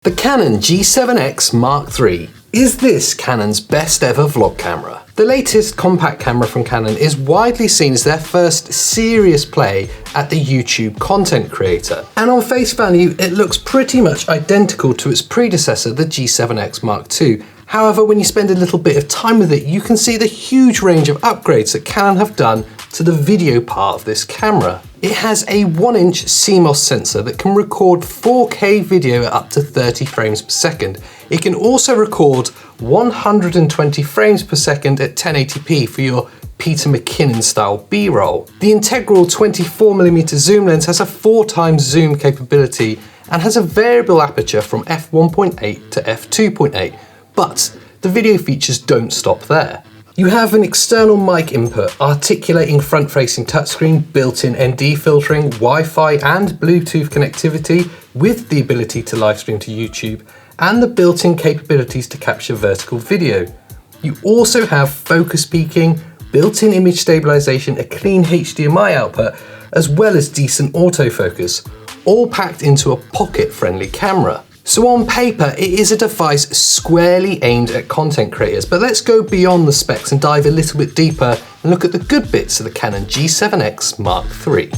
The Canon G7X Mark III. Is this Canon's best ever vlog camera? The latest compact camera from Canon is widely seen as their first serious play at the YouTube content creator. And on face value, it looks pretty much identical to its predecessor, the G7X Mark II. However, when you spend a little bit of time with it, you can see the huge range of upgrades that Canon have done to the video part of this camera. It has a 1-inch CMOS sensor that can record 4K video at up to 30 frames per second. It can also record 120 frames per second at 1080p for your Peter McKinnon style B-roll. The integral 24mm zoom lens has a 4x zoom capability and has a variable aperture from f1.8 to f2.8, but the video features don't stop there. You have an external mic input, articulating front-facing touchscreen, built-in ND filtering, Wi-Fi and Bluetooth connectivity with the ability to live stream to YouTube, and the built-in capabilities to capture vertical video. You also have focus peaking, built-in image stabilization, a clean HDMI output, as well as decent autofocus, all packed into a pocket-friendly camera. So on paper, it is a device squarely aimed at content creators, but let's go beyond the specs and dive a little bit deeper and look at the good bits of the Canon G7X Mark III.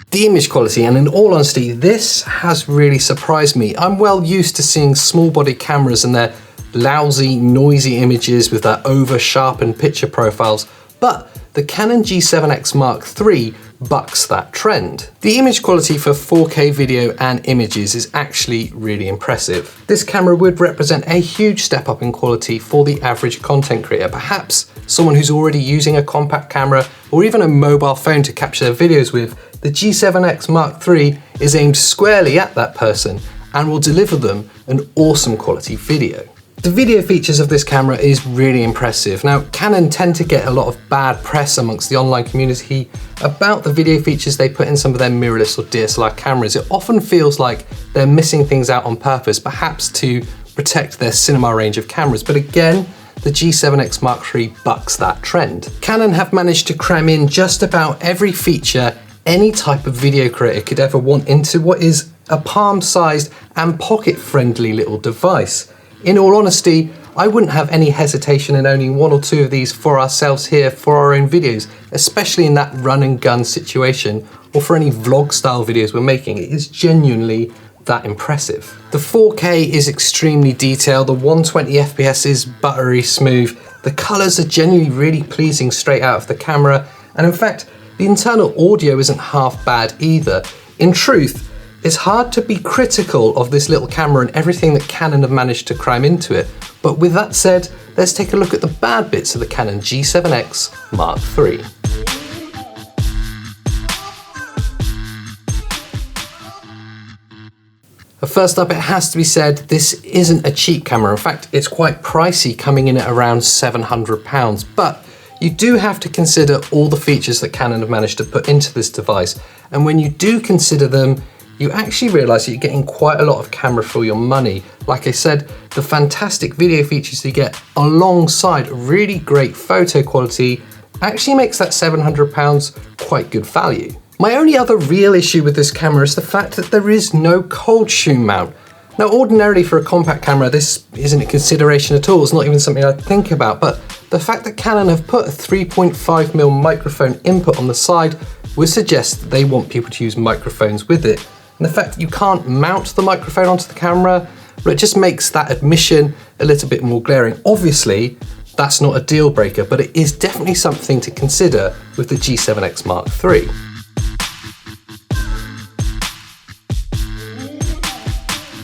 The image quality, and in all honesty, this has really surprised me. I'm well used to seeing small body cameras and their lousy, noisy images with their over-sharpened picture profiles, but the Canon G7X Mark III bucks that trend. The image quality for 4K video and images is actually really impressive. This camera would represent a huge step up in quality for the average content creator, perhaps someone who's already using a compact camera or even a mobile phone to capture their videos with. The G7X Mark III is aimed squarely at that person and will deliver them an awesome quality video. The video features of this camera is really impressive. Now, Canon tend to get a lot of bad press amongst the online community about the video features they put in some of their mirrorless or DSLR cameras. It often feels like they're missing things out on purpose, perhaps to protect their cinema range of cameras. But again, the G7X Mark III bucks that trend. Canon have managed to cram in just about every feature any type of video creator could ever want into what is a palm-sized and pocket-friendly little device. In all honesty, I wouldn't have any hesitation in owning one or two of these for ourselves here for our own videos, especially in that run and gun situation or for any vlog style videos we're making. It is genuinely that impressive. The 4K is extremely detailed, the 120 FPS is buttery smooth, the colours are genuinely really pleasing straight out of the camera, and in fact, the internal audio isn't half bad either. In truth, it's hard to be critical of this little camera and everything that Canon have managed to cram into it. But with that said, let's take a look at the bad bits of the Canon G7X Mark III. First up, it has to be said, this isn't a cheap camera. In fact, it's quite pricey, coming in at around £700. But you do have to consider all the features that Canon have managed to put into this device. And when you do consider them, you actually realise that you're getting quite a lot of camera for your money. Like I said, the fantastic video features you get alongside really great photo quality actually makes that £700 quite good value. My only other real issue with this camera is the fact that there is no cold shoe mount. Now, ordinarily for a compact camera, this isn't a consideration at all. It's not even something I'd think about, but the fact that Canon have put a 3.5mm microphone input on the side would suggest that they want people to use microphones with it. And the fact that you can't mount the microphone onto the camera, well, it just makes that admission a little bit more glaring. Obviously, that's not a deal breaker, but it is definitely something to consider with the G7X Mark III.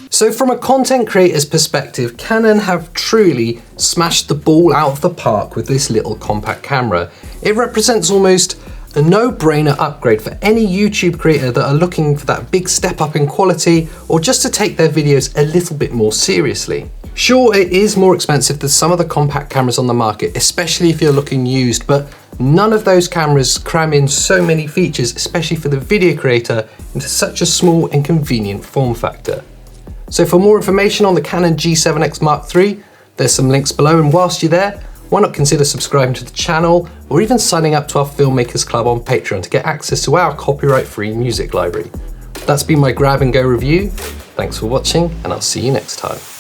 So from a content creator's perspective, Canon have truly smashed the ball out of the park with this little compact camera. It represents almost a no-brainer upgrade for any YouTube creator that are looking for that big step up in quality or just to take their videos a little bit more seriously. Sure, it is more expensive than some of the compact cameras on the market, especially if you're looking used, but none of those cameras cram in so many features, especially for the video creator, into such a small and convenient form factor. So for more information on the Canon G7X Mark III, there's some links below, and whilst you're there, why not consider subscribing to the channel or even signing up to our Filmmakers Club on Patreon to get access to our copyright-free music library. That's been my grab and go review. Thanks for watching, and I'll see you next time.